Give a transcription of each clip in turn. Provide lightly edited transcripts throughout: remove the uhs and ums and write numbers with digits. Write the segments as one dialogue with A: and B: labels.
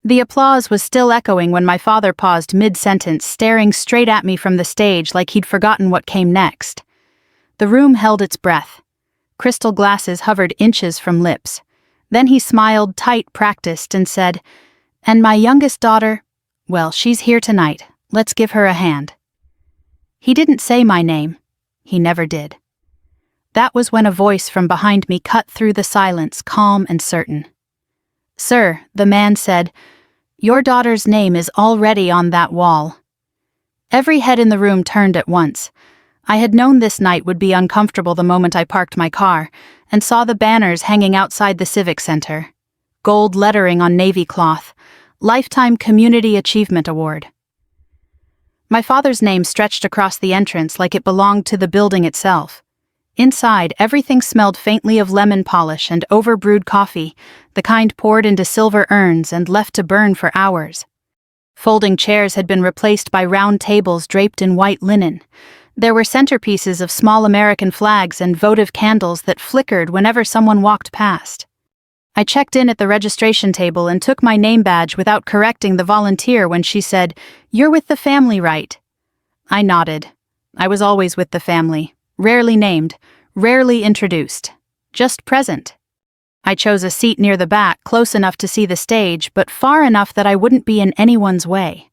A: The applause was still echoing when my father paused mid-sentence, staring straight at me from the stage like he'd forgotten what came next. The room held its breath. Crystal glasses hovered inches from lips. Then he smiled tight, practiced, and said, "And my youngest daughter, well, she's here tonight. Let's give her a hand." He didn't say my name. He never did. That was when a voice from behind me cut through the silence, calm and certain. "Sir," the man said, "your daughter's name is already on that wall." Every head in the room turned at once. I had known this night would be uncomfortable the moment I parked my car and saw the banners hanging outside the Civic Center. Gold lettering on navy cloth. Lifetime Community Achievement Award. My father's name stretched across the entrance like it belonged to the building itself. Inside, everything smelled faintly of lemon polish and overbrewed coffee, the kind poured into silver urns and left to burn for hours. Folding chairs had been replaced by round tables draped in white linen. There were centerpieces of small American flags and votive candles that flickered whenever someone walked past. I checked in at the registration table and took my name badge without correcting the volunteer when she said, "You're with the family, right?" I nodded. I was always with the family. Rarely named, rarely introduced, just present. I chose a seat near the back, close enough to see the stage, but far enough that I wouldn't be in anyone's way.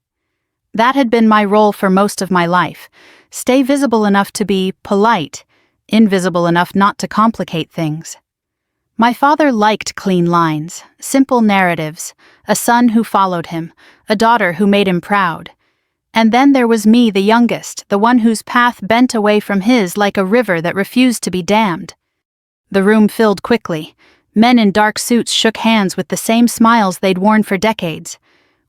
A: That had been my role for most of my life. Stay visible enough to be polite, invisible enough not to complicate things. My father liked clean lines, simple narratives, a son who followed him, a daughter who made him proud. And then there was me, the youngest, the one whose path bent away from his like a river that refused to be dammed. The room filled quickly. Men in dark suits shook hands with the same smiles they'd worn for decades.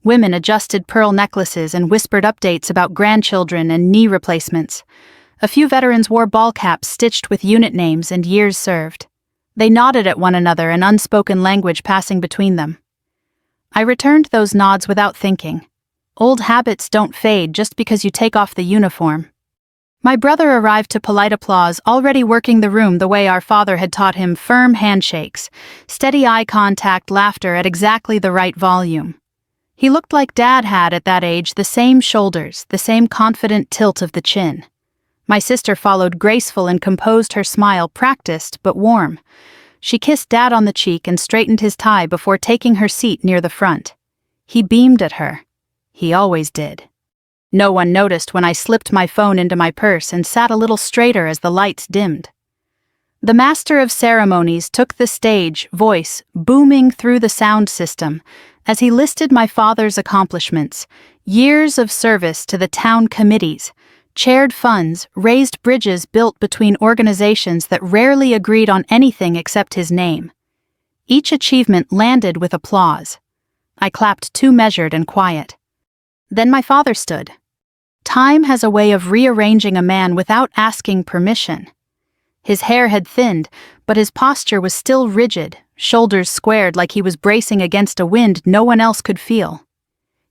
A: Women adjusted pearl necklaces and whispered updates about grandchildren and knee replacements. A few veterans wore ball caps stitched with unit names and years served. They nodded at one another, an unspoken language passing between them. I returned those nods without thinking. Old habits don't fade just because you take off the uniform. My brother arrived to polite applause, already working the room the way our father had taught him: firm handshakes, steady eye contact, laughter at exactly the right volume. He looked like Dad had at that age, the same shoulders, the same confident tilt of the chin. My sister followed, graceful and composed, her smile practiced but warm. She kissed Dad on the cheek and straightened his tie before taking her seat near the front. He beamed at her. He always did. No one noticed when I slipped my phone into my purse and sat a little straighter as the lights dimmed. The master of ceremonies took the stage, voice booming through the sound system, as he listed my father's accomplishments: years of service to the town committees, chaired funds, raised bridges built between organizations that rarely agreed on anything except his name. Each achievement landed with applause. I clapped, too measured and quiet. Then my father stood. Time has a way of rearranging a man without asking permission. His hair had thinned, but his posture was still rigid, shoulders squared like he was bracing against a wind no one else could feel.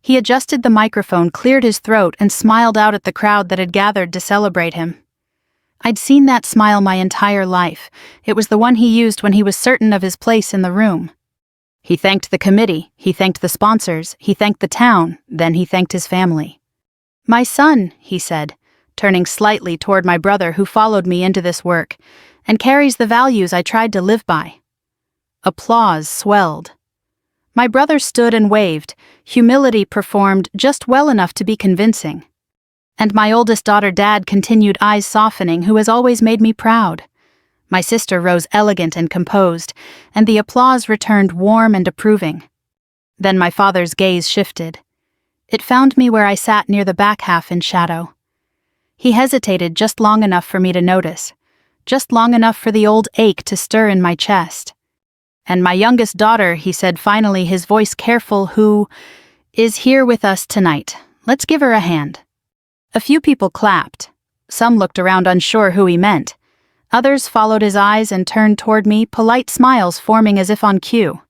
A: He adjusted the microphone, cleared his throat, and smiled out at the crowd that had gathered to celebrate him. I'd seen that smile my entire life. It was the one he used when he was certain of his place in the room. He thanked the committee, he thanked the sponsors, he thanked the town, then he thanked his family. "My son," he said, turning slightly toward my brother who followed me into this work, and carries the values I tried to live by. Applause swelled. My brother stood and waved. Humility performed just well enough to be convincing. And my oldest daughter, Dad, continued, eyes softening, who has always made me proud. My sister rose elegant and composed, and the applause returned warm and approving. Then my father's gaze shifted. It found me where I sat near the back half in shadow. He hesitated just long enough for me to notice, just long enough for the old ache to stir in my chest. "And my youngest daughter," he said finally, his voice careful, "who is here with us tonight. Let's give her a hand." A few people clapped. Some looked around unsure who he meant. Others followed his eyes and turned toward me, polite smiles forming as if on cue.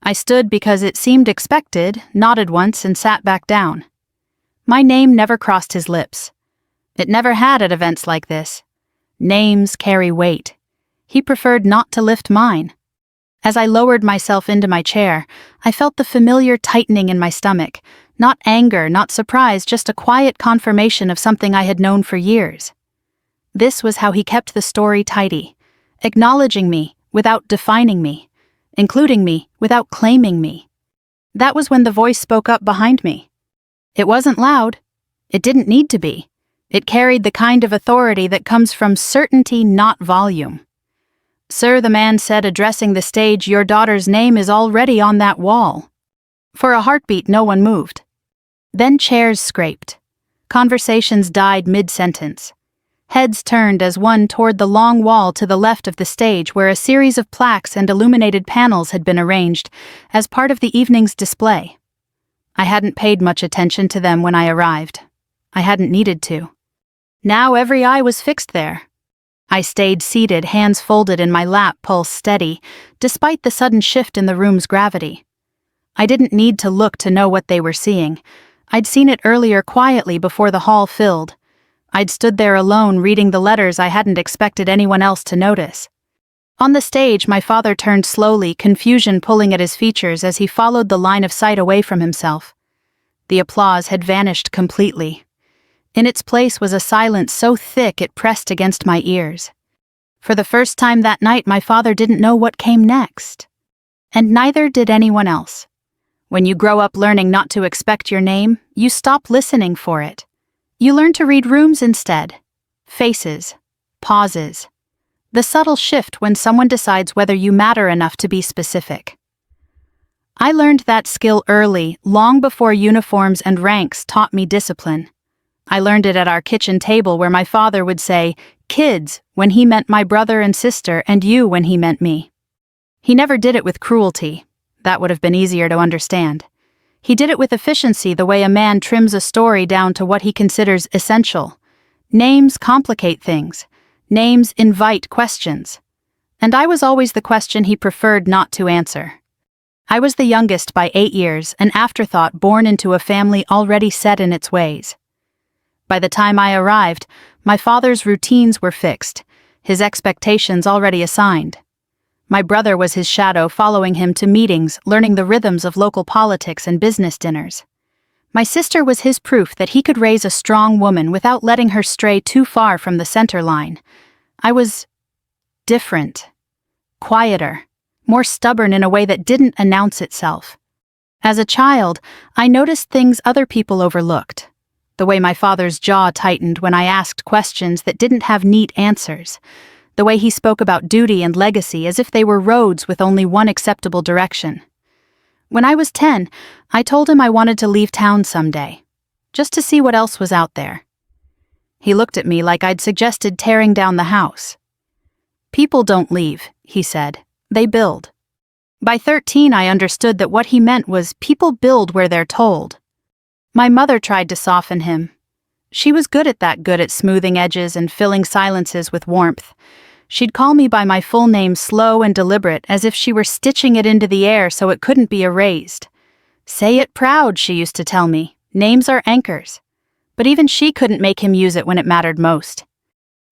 A: I stood because it seemed expected, nodded once, and sat back down. My name never crossed his lips. It never had at events like this. Names carry weight. He preferred not to lift mine. As I lowered myself into my chair, I felt the familiar tightening in my stomach. Not anger, not surprise, just a quiet confirmation of something I had known for years. This was how he kept the story tidy, acknowledging me without defining me, including me without claiming me. That was when the voice spoke up behind me. It wasn't loud. It didn't need to be. It carried the kind of authority that comes from certainty, not volume. "Sir," the man said, addressing the stage, "your daughter's name is already on that wall." For a heartbeat, no one moved. Then chairs scraped. Conversations died mid-sentence. Heads turned as one toward the long wall to the left of the stage where a series of plaques and illuminated panels had been arranged as part of the evening's display. I hadn't paid much attention to them when I arrived. I hadn't needed to. Now every eye was fixed there. I stayed seated, hands folded in my lap, pulse steady, despite the sudden shift in the room's gravity. I didn't need to look to know what they were seeing. I'd seen it earlier quietly before the hall filled. I'd stood there alone reading the letters I hadn't expected anyone else to notice. On the stage, my father turned slowly, confusion pulling at his features as he followed the line of sight away from himself. The applause had vanished completely. In its place was a silence so thick it pressed against my ears. For the first time that night, my father didn't know what came next. And neither did anyone else. When you grow up learning not to expect your name, you stop listening for it. You learn to read rooms instead. Faces. Pauses. The subtle shift when someone decides whether you matter enough to be specific. I learned that skill early, long before uniforms and ranks taught me discipline. I learned it at our kitchen table where my father would say, "Kids," when he meant my brother and sister, and "you" when he meant me. He never did it with cruelty. That would have been easier to understand. He did it with efficiency, the way a man trims a story down to what he considers essential. Names complicate things. Names invite questions. And I was always the question he preferred not to answer. I was the youngest by 8 years, an afterthought born into a family already set in its ways. By the time I arrived, my father's routines were fixed, his expectations already assigned. My brother was his shadow, following him to meetings, learning the rhythms of local politics and business dinners. My sister was his proof that he could raise a strong woman without letting her stray too far from the center line. I was different, quieter, more stubborn in a way that didn't announce itself. As a child, I noticed things other people overlooked. The way my father's jaw tightened when I asked questions that didn't have neat answers. The way he spoke about duty and legacy as if they were roads with only one acceptable direction. When I was 10, I told him I wanted to leave town someday, just to see what else was out there. He looked at me like I'd suggested tearing down the house. "People don't leave," he said. "They build." By 13, I understood that what he meant was people build where they're told. My mother tried to soften him. She was good at smoothing edges and filling silences with warmth. She'd call me by my full name, slow and deliberate, as if she were stitching it into the air so it couldn't be erased. "Say it proud," she used to tell me. "Names are anchors." But even she couldn't make him use it when it mattered most.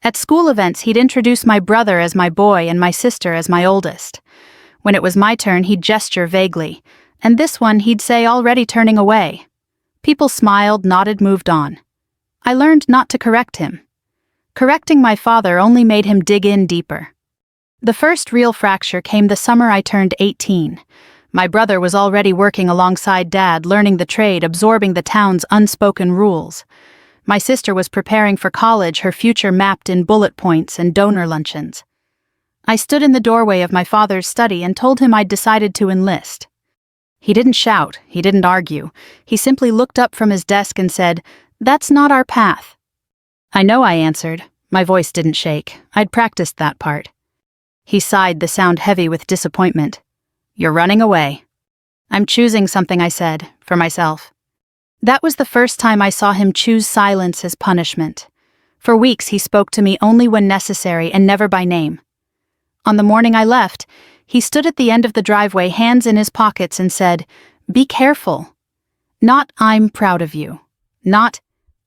A: At school events, he'd introduce my brother as my boy and my sister as my oldest. When it was my turn, he'd gesture vaguely, and this one he'd say, already turning away. People smiled, nodded, moved on. I learned not to correct him. Correcting my father only made him dig in deeper. The first real fracture came the summer I turned 18. My brother was already working alongside Dad, learning the trade, absorbing the town's unspoken rules. My sister was preparing for college, her future mapped in bullet points and donor luncheons. I stood in the doorway of my father's study and told him I'd decided to enlist. He didn't shout, he didn't argue. He simply looked up from his desk and said, "That's not our path." "I know," I answered. My voice didn't shake. I'd practiced that part. He sighed, the sound heavy with disappointment. "You're running away." "I'm choosing something," I said, for myself. That was the first time I saw him choose silence as punishment. For weeks he spoke to me only when necessary and never by name. On the morning I left, he stood at the end of the driveway, hands in his pockets, and said, "Be careful." Not "I'm proud of you." Not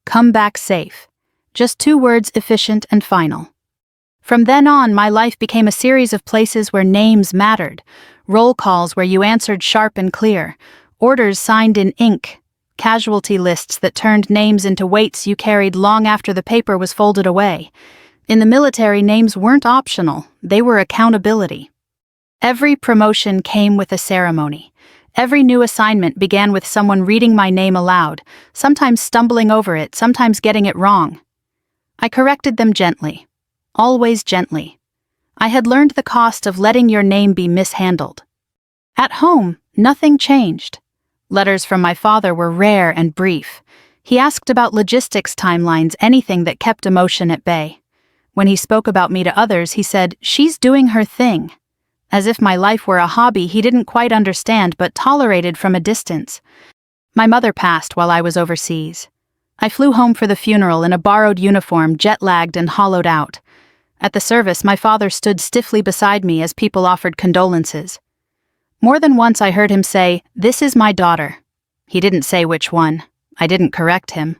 A: "come back safe." Just 2 words, efficient and final. From then on, my life became a series of places where names mattered. roll calls where you answered sharp and clear, orders signed in ink, casualty lists that turned names into weights you carried long after the paper was folded away. In the military, names weren't optional, they were accountability. Every promotion came with a ceremony. Every new assignment began with someone reading my name aloud, sometimes stumbling over it, sometimes getting it wrong. I corrected them gently. Always gently. I had learned the cost of letting your name be mishandled. At home, nothing changed. Letters from my father were rare and brief. He asked about logistics timelines, anything that kept emotion at bay. When he spoke about me to others, he said, "She's doing her thing." As if my life were a hobby he didn't quite understand but tolerated from a distance. My mother passed while I was overseas. I flew home for the funeral in a borrowed uniform, jet-lagged and hollowed out. At the service, my father stood stiffly beside me as people offered condolences. More than once I heard him say, "This is my daughter." He didn't say which one. I didn't correct him.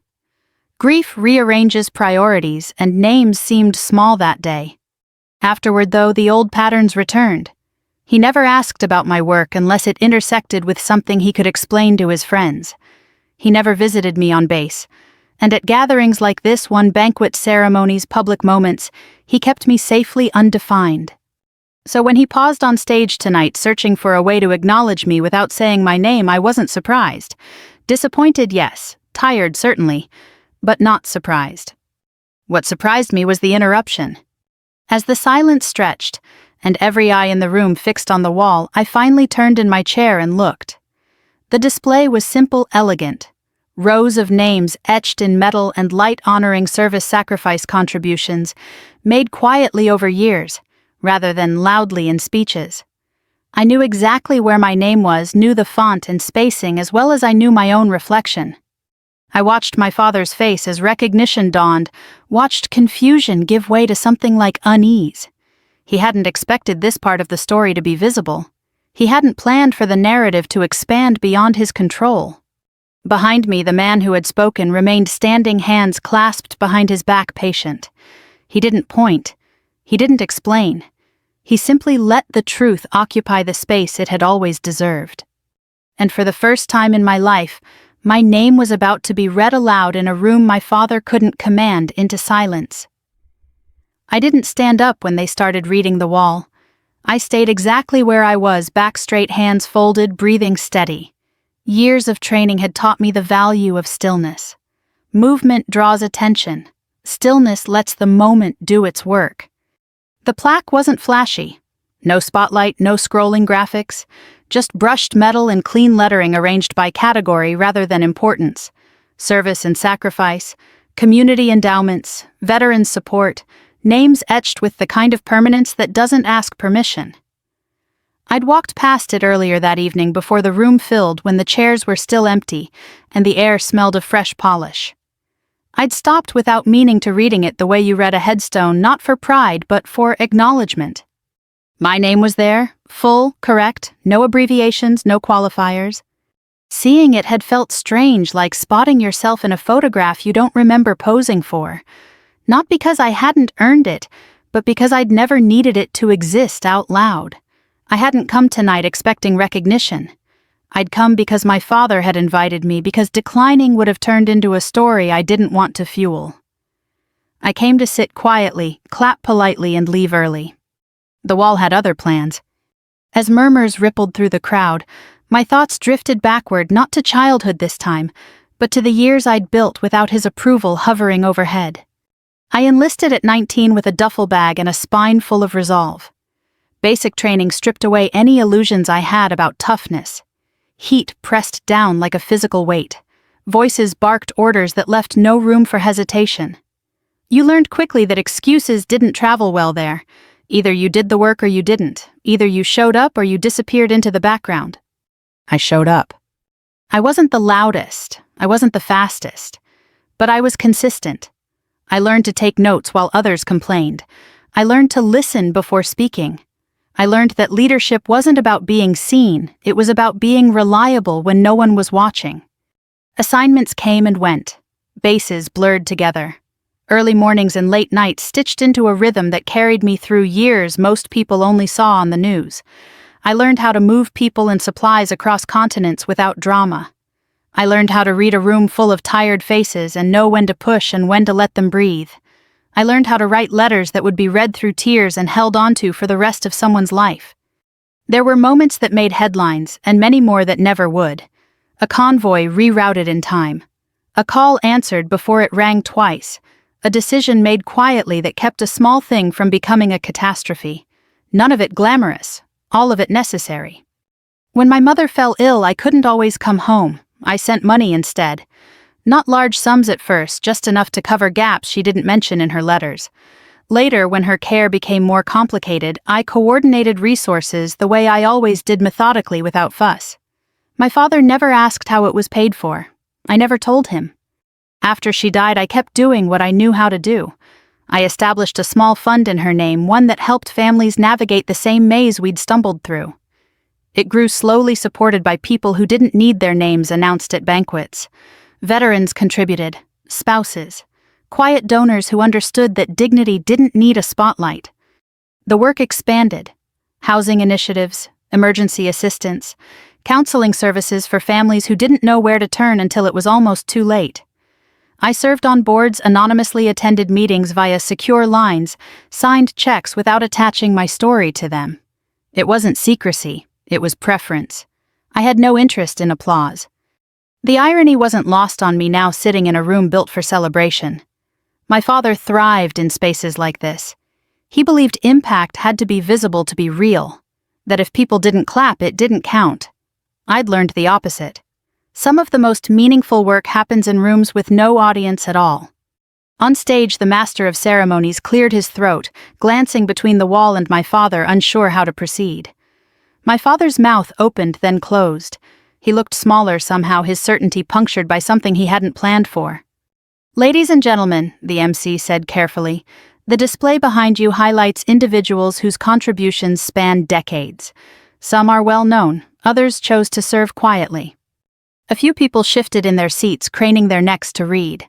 A: Grief rearranges priorities, and names seemed small that day. Afterward, though, the old patterns returned. He never asked about my work unless it intersected with something he could explain to his friends. He never visited me on base, and at gatherings like this one, banquet ceremonies, public moments, he kept me safely undefined. So when he paused on stage tonight searching for a way to acknowledge me without saying my name, I wasn't surprised. Disappointed, yes. Tired, certainly. But not surprised. What surprised me was the interruption. As the silence stretched, and every eye in the room fixed on the wall, I finally turned in my chair and looked. The display was simple, elegant. Rows of names etched in metal and light honoring service sacrifice contributions, made quietly over years, rather than loudly in speeches. I knew exactly where my name was, knew the font and spacing as well as I knew my own reflection. I watched my father's face as recognition dawned, watched confusion give way to something like unease. He hadn't expected this part of the story to be visible. He hadn't planned for the narrative to expand beyond his control. Behind me, the man who had spoken remained standing, hands clasped behind his back, patient. He didn't point. He didn't explain. He simply let the truth occupy the space it had always deserved. And for the first time in my life, my name was about to be read aloud in a room my father couldn't command into silence. I didn't stand up when they started reading the wall. I stayed exactly where I was, back straight, hands folded, breathing steady. Years of training had taught me the value of stillness. Movement draws attention. Stillness lets the moment do its work. The plaque wasn't flashy. No spotlight, no scrolling graphics, just brushed metal and clean lettering arranged by category rather than importance. Service and sacrifice, community endowments, veteran support, names etched with the kind of permanence that doesn't ask permission. I'd walked past it earlier that evening before the room filled, when the chairs were still empty and the air smelled of fresh polish. I'd stopped without meaning to, reading it the way you read a headstone, not for pride but for acknowledgement. My name was there, full, correct, no abbreviations, no qualifiers. Seeing it had felt strange, like spotting yourself in a photograph you don't remember posing for. Not because I hadn't earned it, but because I'd never needed it to exist out loud. I hadn't come tonight expecting recognition. I'd come because my father had invited me, because declining would have turned into a story I didn't want to fuel. I came to sit quietly, clap politely, and leave early. The wall had other plans. As murmurs rippled through the crowd, my thoughts drifted backward, not to childhood this time, but to the years I'd built without his approval hovering overhead. I enlisted at 19 with a duffel bag and a spine full of resolve. Basic training stripped away any illusions I had about toughness. Heat pressed down like a physical weight. Voices barked orders that left no room for hesitation. You learned quickly that excuses didn't travel well there. Either you did the work or you didn't. Either you showed up or you disappeared into the background. I showed up. I wasn't the loudest. I wasn't the fastest. But I was consistent. I learned to take notes while others complained. I learned to listen before speaking. I learned that leadership wasn't about being seen, it was about being reliable when no one was watching. Assignments came and went. Bases blurred together. Early mornings and late nights stitched into a rhythm that carried me through years most people only saw on the news. I learned how to move people and supplies across continents without drama. I learned how to read a room full of tired faces and know when to push and when to let them breathe. I learned how to write letters that would be read through tears and held onto for the rest of someone's life. There were moments that made headlines, and many more that never would. A convoy rerouted in time. A call answered before it rang twice. A decision made quietly that kept a small thing from becoming a catastrophe. None of it glamorous, all of it necessary. When my mother fell ill, I couldn't always come home. I sent money instead. Not large sums at first, just enough to cover gaps she didn't mention in her letters. Later, when her care became more complicated, I coordinated resources the way I always did, methodically, without fuss. My father never asked how it was paid for. I never told him. After she died, I kept doing what I knew how to do. I established a small fund in her name, one that helped families navigate the same maze we'd stumbled through. It grew slowly, supported by people who didn't need their names announced at banquets. Veterans contributed, spouses, quiet donors who understood that dignity didn't need a spotlight. The work expanded. Housing initiatives, emergency assistance, counseling services for families who didn't know where to turn until it was almost too late. I served on boards, anonymously attended meetings via secure lines, signed checks without attaching my story to them. It wasn't secrecy. It was preference. I had no interest in applause. The irony wasn't lost on me now, sitting in a room built for celebration. My father thrived in spaces like this. He believed impact had to be visible to be real, that if people didn't clap, it didn't count. I'd learned the opposite. Some of the most meaningful work happens in rooms with no audience at all. On stage, the master of ceremonies cleared his throat, glancing between the wall and my father, unsure how to proceed. My father's mouth opened, then closed. He looked smaller somehow, his certainty punctured by something he hadn't planned for. "Ladies and gentlemen," the MC said carefully, "the display behind you highlights individuals whose contributions span decades. Some are well known, others chose to serve quietly." A few people shifted in their seats, craning their necks to read.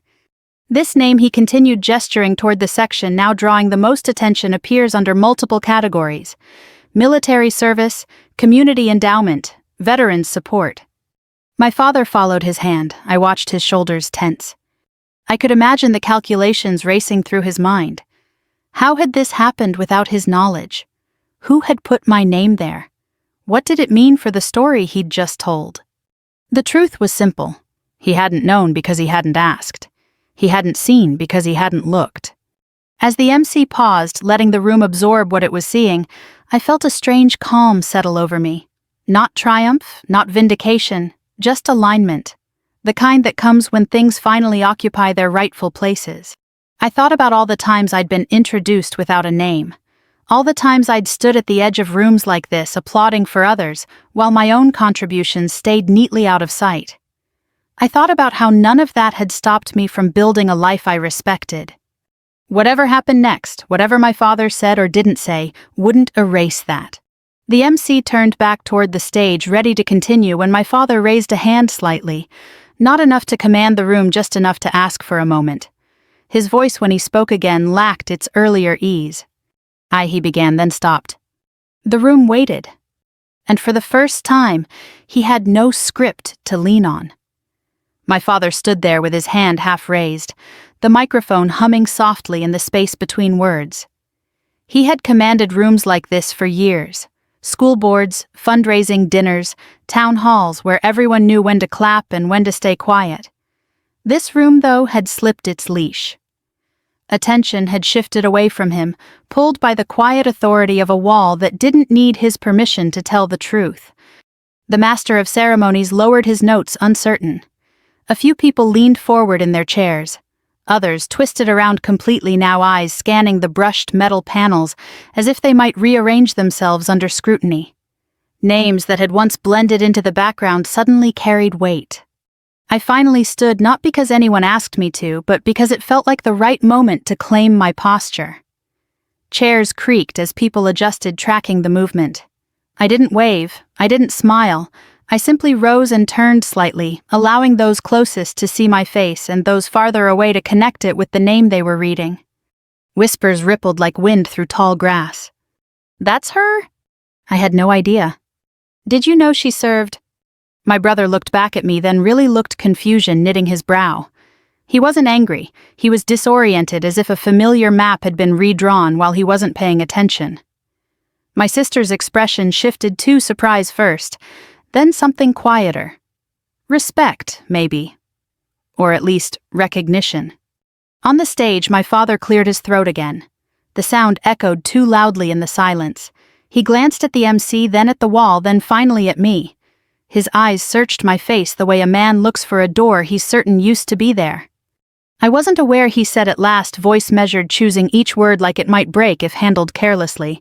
A: "This name," he continued, gesturing toward the section now drawing the most attention, "appears under multiple categories: military service, community endowment, veterans support." My father followed his hand. I watched his shoulders tense. I could imagine the calculations racing through his mind. How had this happened without his knowledge? Who had put my name there? What did it mean for the story he'd just told? The truth was simple. He hadn't known because he hadn't asked. He hadn't seen because he hadn't looked. As the MC paused, letting the room absorb what it was seeing, I felt a strange calm settle over me. Not triumph, not vindication, just alignment. The kind that comes when things finally occupy their rightful places. I thought about all the times I'd been introduced without a name. All the times I'd stood at the edge of rooms like this, applauding for others, while my own contributions stayed neatly out of sight. I thought about how none of that had stopped me from building a life I respected. Whatever happened next, whatever my father said or didn't say, wouldn't erase that. The MC turned back toward the stage, ready to continue, when my father raised a hand slightly, not enough to command the room, just enough to ask for a moment. His voice, when he spoke again, lacked its earlier ease. He began, then stopped. The room waited. And for the first time, he had no script to lean on. My father stood there with his hand half raised, the microphone humming softly in the space between words. He had commanded rooms like this for years. School boards, fundraising dinners, town halls where everyone knew when to clap and when to stay quiet. This room, though, had slipped its leash. Attention had shifted away from him, pulled by the quiet authority of a wall that didn't need his permission to tell the truth. The master of ceremonies lowered his notes, uncertain. A few people leaned forward in their chairs. Others twisted around completely, now eyes scanning the brushed metal panels as if they might rearrange themselves under scrutiny. Names that had once blended into the background suddenly carried weight. I finally stood, not because anyone asked me to, but because it felt like the right moment to claim my posture. Chairs creaked as people adjusted, tracking the movement. I didn't wave, I didn't smile. I simply rose and turned slightly, allowing those closest to see my face and those farther away to connect it with the name they were reading. Whispers rippled like wind through tall grass. "That's her?" I had no idea. Did you know she served? My brother looked back at me, then really looked confusion knitting his brow. He wasn't angry, he was disoriented, as if a familiar map had been redrawn while he wasn't paying attention. My sister's expression shifted to surprise first, then something quieter. Respect, maybe. Or at least, recognition. On the stage, my father cleared his throat again. The sound echoed too loudly in the silence. He glanced at the MC, then at the wall, then finally at me. His eyes searched my face the way a man looks for a door he's certain used to be there. I wasn't aware, he said at last, voice measured, choosing each word like it might break if handled carelessly,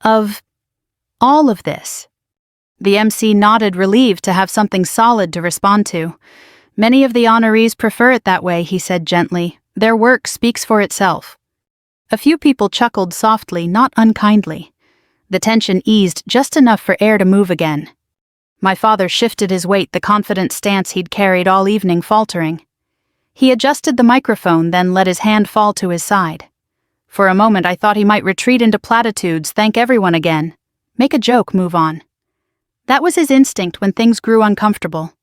A: of all of this. The MC nodded, relieved to have something solid to respond to. Many of the honorees prefer it that way, he said gently. Their work speaks for itself. A few people chuckled softly, not unkindly. The tension eased just enough for air to move again. My father shifted his weight, the confident stance he'd carried all evening faltering. He adjusted the microphone, then let his hand fall to his side. For a moment I thought he might retreat into platitudes, thank everyone again, make a joke, move on. That was his instinct when things grew uncomfortable.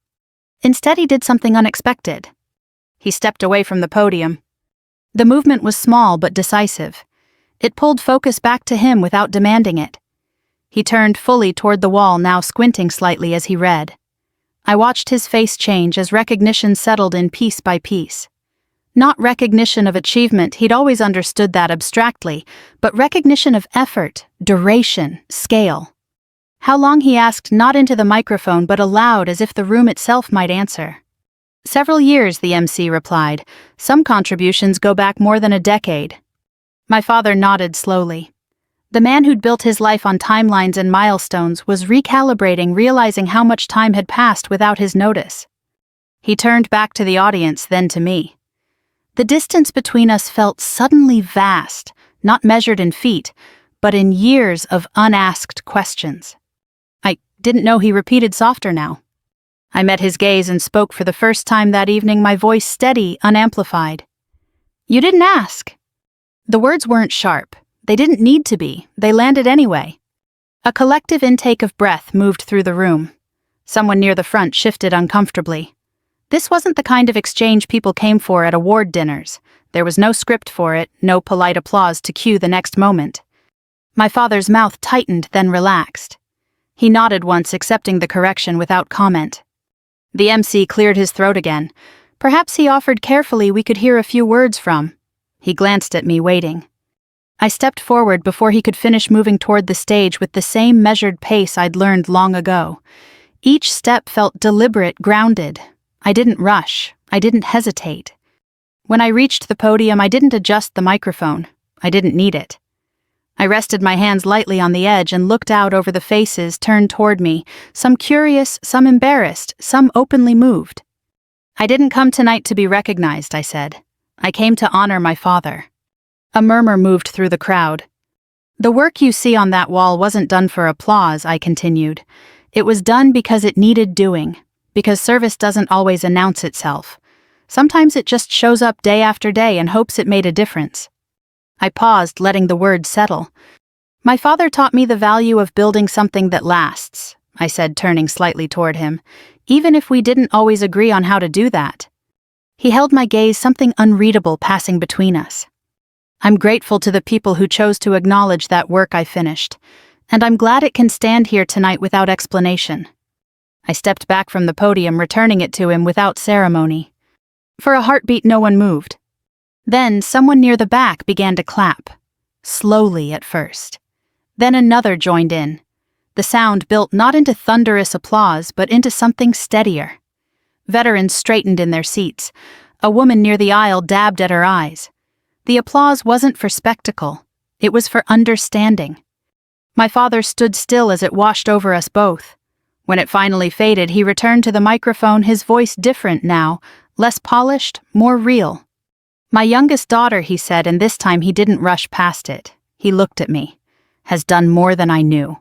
A: Instead, he did something unexpected. He stepped away from the podium. The movement was small but decisive. It pulled focus back to him without demanding it. He turned fully toward the wall, now squinting slightly as he read. I watched his face change as recognition settled in piece by piece. Not recognition of achievement, he'd always understood that abstractly, but recognition of effort, duration, scale. How long, he asked, not into the microphone but aloud, as if the room itself might answer. Several years, the MC replied. Some contributions go back more than a decade. My father nodded slowly. The man who'd built his life on timelines and milestones was recalibrating, realizing how much time had passed without his notice. He turned back to the audience, then to me. The distance between us felt suddenly vast, not measured in feet, but in years of unasked questions. I didn't know, he repeated softer now. I met his gaze and spoke for the first time that evening, my voice steady, unamplified. You didn't ask. The words weren't sharp. They didn't need to be. They landed anyway. A collective intake of breath moved through the room. Someone near the front shifted uncomfortably. This wasn't the kind of exchange people came for at award dinners. There was no script for it, no polite applause to cue the next moment. My father's mouth tightened, then relaxed. He nodded once, accepting the correction without comment. The MC cleared his throat again. Perhaps he offered carefully we could hear a few words from. He glanced at me, waiting. I stepped forward before he could finish, moving toward the stage with the same measured pace I'd learned long ago. Each step felt deliberate, grounded. I didn't rush. I didn't hesitate. When I reached the podium, I didn't adjust the microphone. I didn't need it. I rested my hands lightly on the edge and looked out over the faces turned toward me, some curious, some embarrassed, some openly moved. I didn't come tonight to be recognized, I said. I came to honor my father. A murmur moved through the crowd. The work you see on that wall wasn't done for applause, I continued. It was done because it needed doing, because service doesn't always announce itself. Sometimes it just shows up day after day and hopes it made a difference. I paused, letting the words settle. My father taught me the value of building something that lasts, I said, turning slightly toward him, even if we didn't always agree on how to do that. He held my gaze, something unreadable passing between us. I'm grateful to the people who chose to acknowledge that work I finished, and I'm glad it can stand here tonight without explanation. I stepped back from the podium, returning it to him without ceremony. For a heartbeat, no one moved. Then someone near the back began to clap, slowly at first. Then another joined in. The sound built not into thunderous applause, but into something steadier. Veterans straightened in their seats. A woman near the aisle dabbed at her eyes. The applause wasn't for spectacle. It was for understanding. My father stood still as it washed over us both. When it finally faded, he returned to the microphone, his voice different now, less polished, more real. My youngest daughter, he said, and this time he didn't rush past it. He looked at me. Has done more than I knew.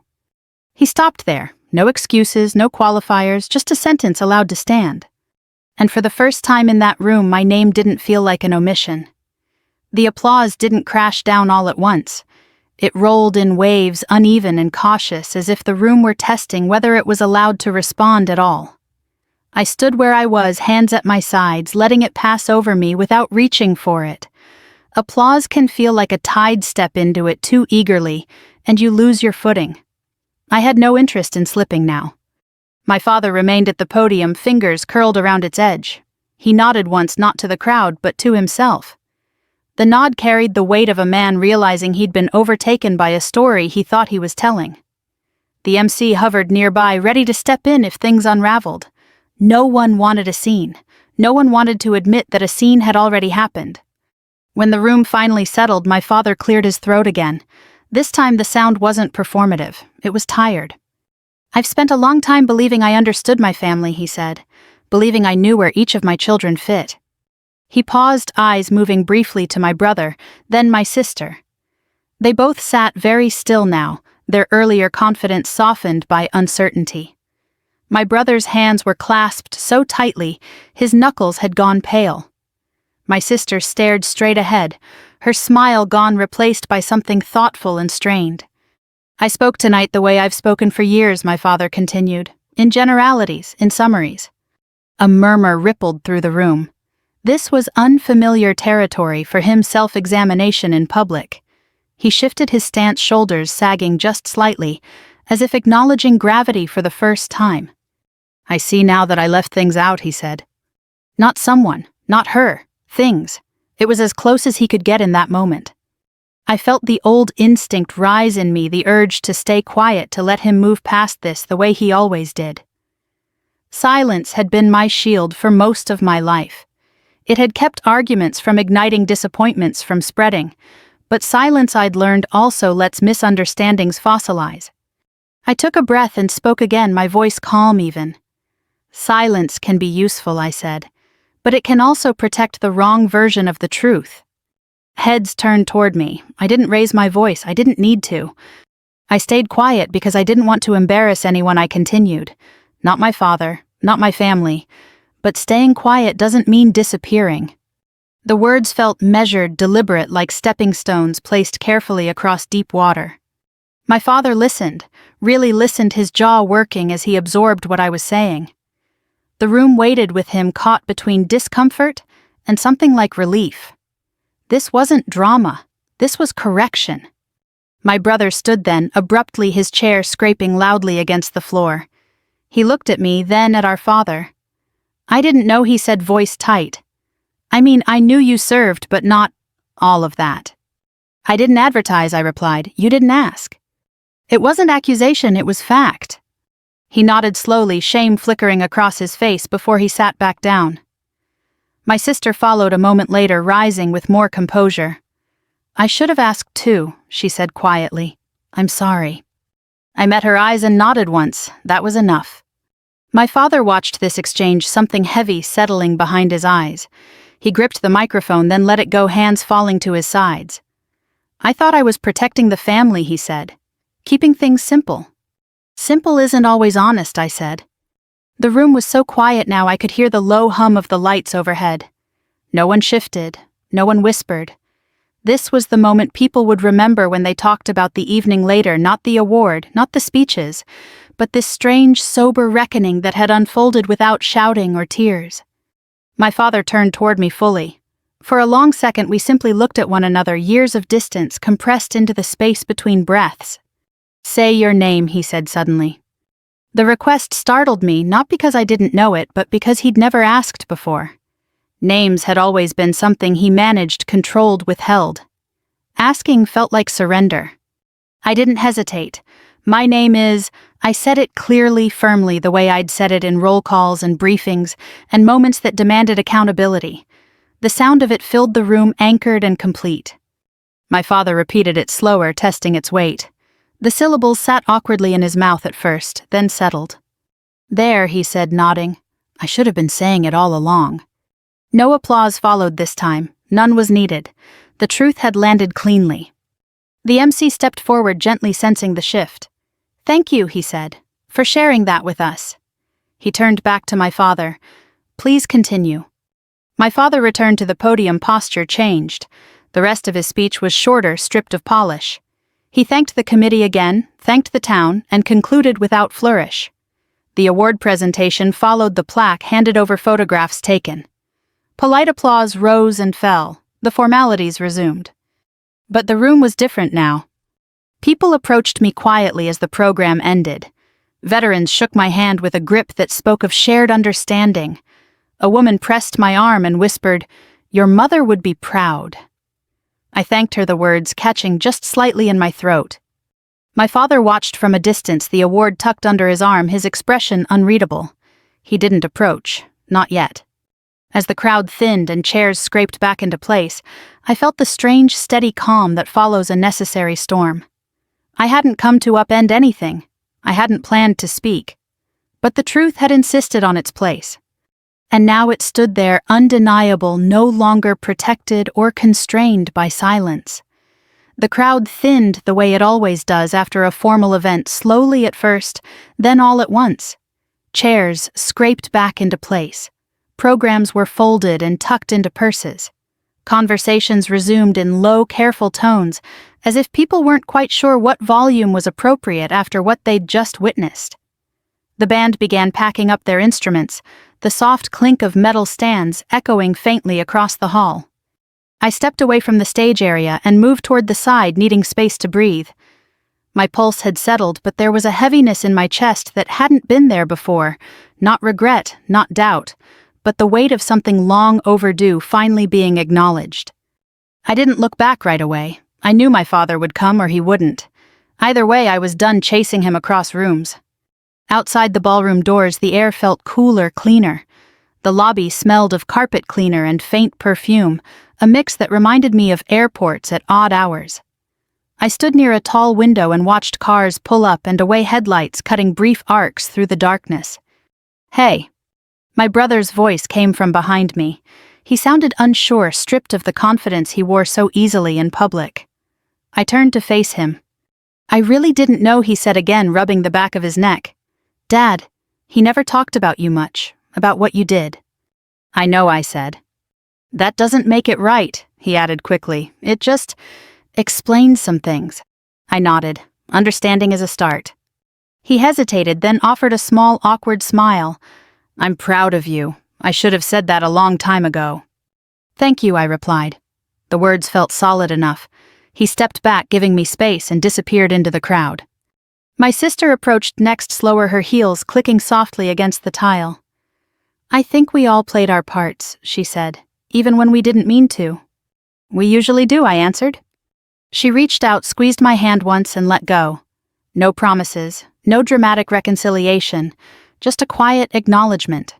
A: He stopped there. No excuses, no qualifiers, just a sentence allowed to stand. And for the first time in that room, my name didn't feel like an omission. The applause didn't crash down all at once. It rolled in waves, uneven and cautious, as if the room were testing whether it was allowed to respond at all. I stood where I was, hands at my sides, letting it pass over me without reaching for it. Applause can feel like a tide step into it too eagerly, and you lose your footing. I had no interest in slipping now. My father remained at the podium, fingers curled around its edge. He nodded once, not to the crowd, but to himself. The nod carried the weight of a man realizing he'd been overtaken by a story he thought he was telling. The MC hovered nearby, ready to step in if things unraveled. No one wanted a scene. No one wanted to admit that a scene had already happened. When the room finally settled, my father cleared his throat again. This time the sound wasn't performative. It was tired. "I've spent a long time believing I understood my family," he said, "believing I knew where each of my children fit." He paused, eyes moving briefly to my brother, then my sister. They both sat very still now, their earlier confidence softened by uncertainty. My brother's hands were clasped so tightly, his knuckles had gone pale. My sister stared straight ahead, her smile gone, replaced by something thoughtful and strained. "I spoke tonight the way I've spoken for years," my father continued, "in generalities, in summaries." A murmur rippled through the room. This was unfamiliar territory for him, self-examination in public. He shifted his stance, shoulders sagging just slightly, as if acknowledging gravity for the first time. "I see now that I left things out," he said. "Not someone, not her, things." It was as close as he could get in that moment. I felt the old instinct rise in me, the urge to stay quiet, to let him move past this the way he always did. Silence had been my shield for most of my life. It had kept arguments from igniting, disappointments from spreading, but silence, I'd learned, also lets misunderstandings fossilize. I took a breath and spoke again, my voice calm even. "Silence can be useful," I said, "but it can also protect the wrong version of the truth." Heads turned toward me. I didn't raise my voice. I didn't need to. I stayed quiet because I didn't want to embarrass anyone. I continued. Not my father, not my family. But staying quiet doesn't mean disappearing. The words felt measured, deliberate, like stepping stones placed carefully across deep water. My father listened, really listened, his jaw working as he absorbed what I was saying. The room waited with him, caught between discomfort and something like relief. This wasn't drama. This was correction. My brother stood then, abruptly, his chair scraping loudly against the floor. He looked at me, then at our father. "I didn't know," he said, voice tight. "I mean, I knew you served, but not all of that." "I didn't advertise," I replied. "You didn't ask." "It wasn't accusation, it was fact." He nodded slowly, shame flickering across his face before he sat back down. My sister followed a moment later, rising with more composure. "I should have asked too," she said quietly. "I'm sorry." I met her eyes and nodded once. That was enough. My father watched this exchange, something heavy settling behind his eyes. He gripped the microphone, then let it go, hands falling to his sides. "I thought I was protecting the family," he said. "Keeping things simple." "Simple isn't always honest," I said. The room was so quiet now I could hear the low hum of the lights overhead. No one shifted, no one whispered. This was the moment people would remember when they talked about the evening later, not the award, not the speeches, but this strange, sober reckoning that had unfolded without shouting or tears. My father turned toward me fully. For a long second we simply looked at one another, years of distance compressed into the space between breaths. "Say your name," he said suddenly. The request startled me, not because I didn't know it, but because he'd never asked before. Names had always been something he managed, controlled, withheld. Asking felt like surrender. I didn't hesitate. "My name is," I said it clearly, firmly, the way I'd said it in roll calls and briefings, and moments that demanded accountability. The sound of it filled the room, anchored and complete. My father repeated it slower, testing its weight. The syllables sat awkwardly in his mouth at first, then settled. "There," he said, nodding. "I should have been saying it all along." No applause followed this time. None was needed. The truth had landed cleanly. The MC stepped forward, gently sensing the shift. "Thank you," he said, "for sharing that with us." He turned back to my father. "Please continue." My father returned to the podium, posture changed. The rest of his speech was shorter, stripped of polish. He thanked the committee again, thanked the town, and concluded without flourish. The award presentation followed the plaque handed over photographs taken. Polite applause rose and fell. The formalities resumed. But the room was different now. People approached me quietly as the program ended. Veterans shook my hand with a grip that spoke of shared understanding. A woman pressed my arm and whispered, "Your mother would be proud." I thanked her, the words catching just slightly in my throat. My father watched from a distance, the award tucked under his arm, his expression unreadable. He didn't approach, not yet. As the crowd thinned and chairs scraped back into place, I felt the strange, steady calm that follows a necessary storm. I hadn't come to upend anything. I hadn't planned to speak. But the truth had insisted on its place. And now it stood there, undeniable, no longer protected or constrained by silence. The crowd thinned the way it always does after a formal event, slowly at first, then all at once. Chairs scraped back into place. Programs were folded and tucked into purses. Conversations resumed in low, careful tones, as if people weren't quite sure what volume was appropriate after what they'd just witnessed. The band began packing up their instruments, the soft clink of metal stands echoing faintly across the hall. I stepped away from the stage area and moved toward the side, needing space to breathe. My pulse had settled, but there was a heaviness in my chest that hadn't been there before, not regret, not doubt, but the weight of something long overdue finally being acknowledged. I didn't look back right away. I knew my father would come or he wouldn't. Either way, I was done chasing him across rooms. Outside the ballroom doors, the air felt cooler, cleaner. The lobby smelled of carpet cleaner and faint perfume, a mix that reminded me of airports at odd hours. I stood near a tall window and watched cars pull up and away, headlights cutting brief arcs through the darkness. "Hey." My brother's voice came from behind me. He sounded unsure, stripped of the confidence he wore so easily in public. I turned to face him. "I really didn't know," he said again, rubbing the back of his neck. "Dad, he never talked about you much, about what you did." "I know," I said. "That doesn't make it right," he added quickly. "It just explains some things." I nodded. Understanding is a start. He hesitated, then offered a small, awkward smile. "I'm proud of you. I should have said that a long time ago." "Thank you," I replied. The words felt solid enough. He stepped back, giving me space, and disappeared into the crowd. My sister approached next, slower, her heels clicking softly against the tile. "I think we all played our parts," she said, "even when we didn't mean to." "We usually do," I answered. She reached out, squeezed my hand once, and let go. No promises, no dramatic reconciliation, just a quiet acknowledgement.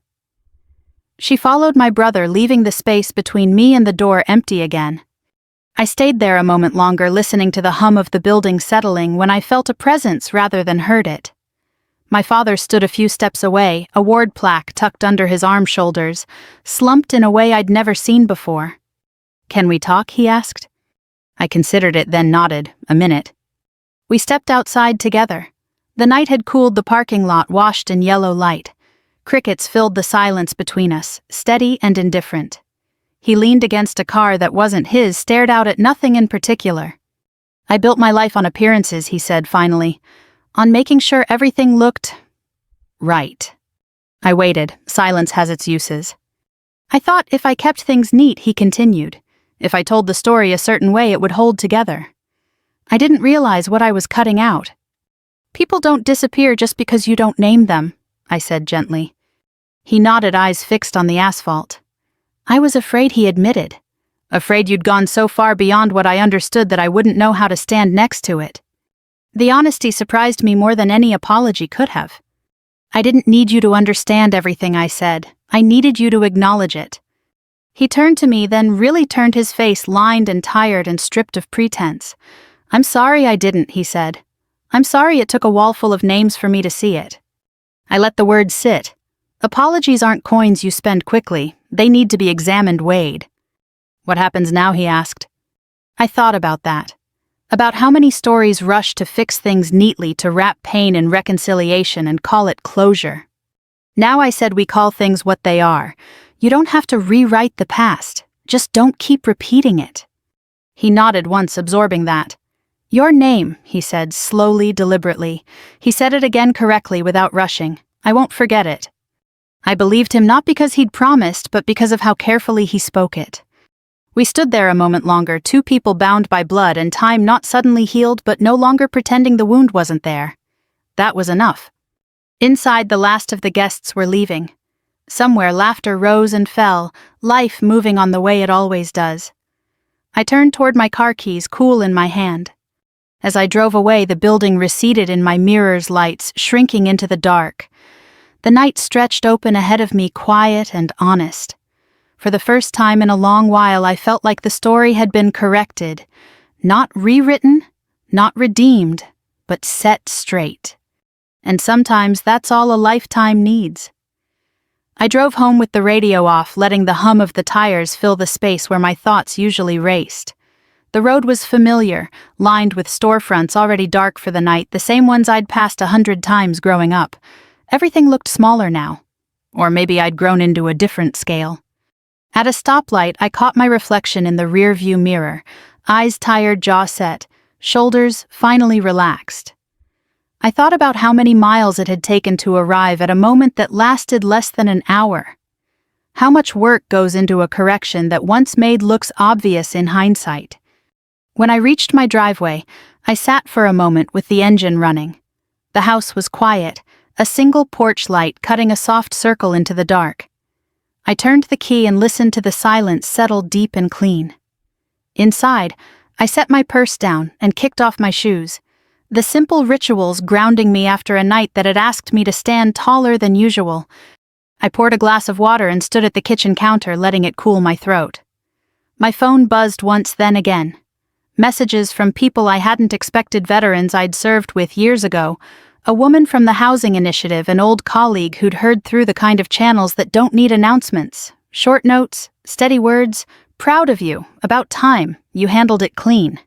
A: She followed my brother, leaving the space between me and the door empty again. I stayed there a moment longer, listening to the hum of the building settling, when I felt a presence rather than heard it. My father stood a few steps away, award plaque tucked under his arm shoulders, slumped in a way I'd never seen before. "Can we talk?" he asked. I considered it, then nodded. A minute. We stepped outside together. The night had cooled the parking lot, washed in yellow light. Crickets filled the silence between us, steady and indifferent. He leaned against a car that wasn't his, stared out at nothing in particular. "I built my life on appearances," he said finally, "on making sure everything looked right." I waited. Silence has its uses. "I thought if I kept things neat," he continued, "if I told the story a certain way, it would hold together. I didn't realize what I was cutting out." "People don't disappear just because you don't name them," I said gently. He nodded, eyes fixed on the asphalt. I was afraid, he admitted. Afraid you'd gone so far beyond what I understood that I wouldn't know how to stand next to it. The honesty surprised me more than any apology could have. "I didn't need you to understand everything I said. I needed you to acknowledge it." He turned to me, then really turned, his face lined and tired and stripped of pretense. "I'm sorry I didn't," he said. "I'm sorry it took a wall full of names for me to see it." I let the words sit. Apologies aren't coins you spend quickly. They need to be examined, weighed. "What happens now?" he asked. I thought about that. About how many stories rush to fix things neatly, to wrap pain in reconciliation and call it closure. Now, I said, we call things what they are. You don't have to rewrite the past. Just don't keep repeating it. He nodded once, absorbing that. "Your name," he said, slowly, deliberately. He said it again correctly without rushing. "I won't forget it." I believed him not because he'd promised, but because of how carefully he spoke it. We stood there a moment longer, two people bound by blood and time not suddenly healed but no longer pretending the wound wasn't there. That was enough. Inside, the last of the guests were leaving. Somewhere laughter rose and fell, life moving on the way it always does. I turned toward my car keys, cool in my hand. As I drove away, the building receded in my mirror's lights, shrinking into the dark. The night stretched open ahead of me, quiet and honest. For the first time in a long while, I felt like the story had been corrected. Not rewritten, not redeemed, but set straight. And sometimes that's all a lifetime needs. I drove home with the radio off, letting the hum of the tires fill the space where my thoughts usually raced. The road was familiar, lined with storefronts already dark for the night, the same ones I'd passed 100 times growing up. Everything looked smaller now. Or maybe I'd grown into a different scale. At a stoplight, I caught my reflection in the rearview mirror, eyes tired, jaw set, shoulders finally relaxed. I thought about how many miles it had taken to arrive at a moment that lasted less than an hour. How much work goes into a correction that once made looks obvious in hindsight. When I reached my driveway, I sat for a moment with the engine running. The house was quiet, a single porch light cutting a soft circle into the dark. I turned the key and listened to the silence settle deep and clean. Inside, I set my purse down and kicked off my shoes, the simple rituals grounding me after a night that had asked me to stand taller than usual. I poured a glass of water and stood at the kitchen counter, letting it cool my throat. My phone buzzed once, then again. Messages from people I hadn't expected, veterans I'd served with years ago, a woman from the housing initiative, an old colleague who'd heard through the kind of channels that don't need announcements. Short notes, steady words, "Proud of you, about time, you handled it clean."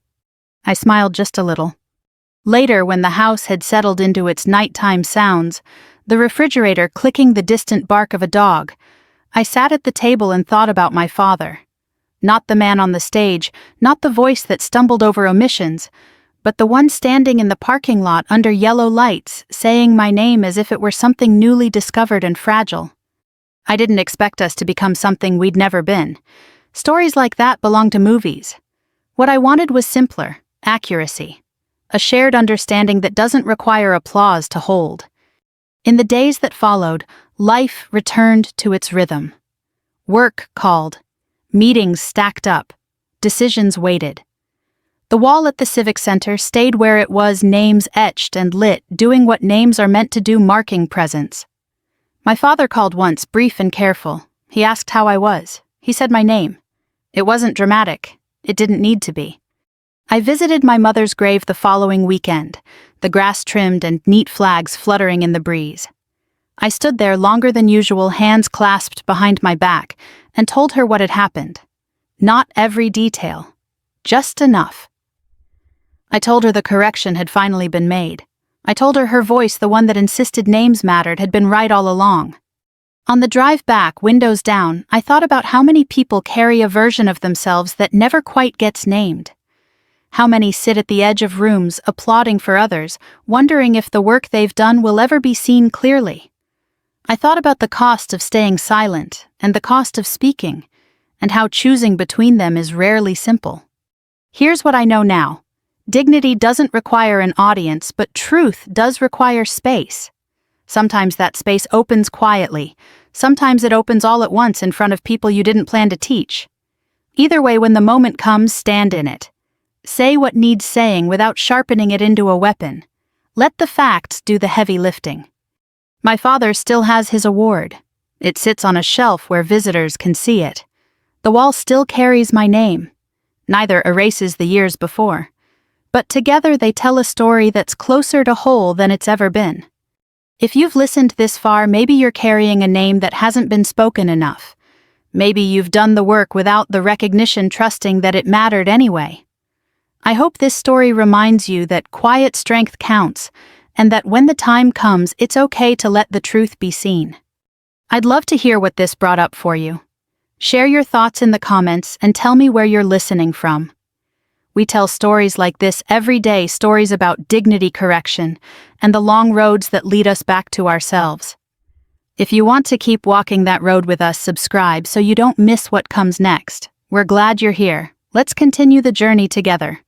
A: I smiled just a little. Later, when the house had settled into its nighttime sounds, the refrigerator clicking the distant bark of a dog, I sat at the table and thought about my father. Not the man on the stage, not the voice that stumbled over omissions, but the one standing in the parking lot under yellow lights, saying my name as if it were something newly discovered and fragile. I didn't expect us to become something we'd never been. Stories like that belong to movies. What I wanted was simpler, accuracy. A shared understanding that doesn't require applause to hold. In the days that followed, life returned to its rhythm. Work called. Meetings stacked up. Decisions waited. The wall at the Civic Center stayed where it was, names etched and lit, doing what names are meant to do, marking presence. My father called once, brief and careful. He asked how I was. He said my name. It wasn't dramatic. It didn't need to be. I visited my mother's grave the following weekend, the grass trimmed and neat flags fluttering in the breeze. I stood there longer than usual, hands clasped behind my back, and told her what had happened. Not every detail. Just enough. I told her the correction had finally been made. I told her her voice, the one that insisted names mattered, had been right all along. On the drive back, windows down, I thought about how many people carry a version of themselves that never quite gets named. How many sit at the edge of rooms, applauding for others, wondering if the work they've done will ever be seen clearly. I thought about the cost of staying silent and the cost of speaking, and how choosing between them is rarely simple. Here's what I know now. Dignity doesn't require an audience, but truth does require space. Sometimes that space opens quietly. Sometimes it opens all at once in front of people you didn't plan to teach. Either way, when the moment comes, stand in it. Say what needs saying without sharpening it into a weapon. Let the facts do the heavy lifting. My father still has his award. It sits on a shelf where visitors can see it. The wall still carries my name. Neither erases the years before. But together they tell a story that's closer to whole than it's ever been. If you've listened this far, maybe you're carrying a name that hasn't been spoken enough. Maybe you've done the work without the recognition, trusting that it mattered anyway. I hope this story reminds you that quiet strength counts, and that when the time comes, it's okay to let the truth be seen. I'd love to hear what this brought up for you. Share your thoughts in the comments and tell me where you're listening from. We tell stories like this every day, stories about dignity correction and the long roads that lead us back to ourselves. If you want to keep walking that road with us, subscribe so you don't miss what comes next. We're glad you're here. Let's continue the journey together.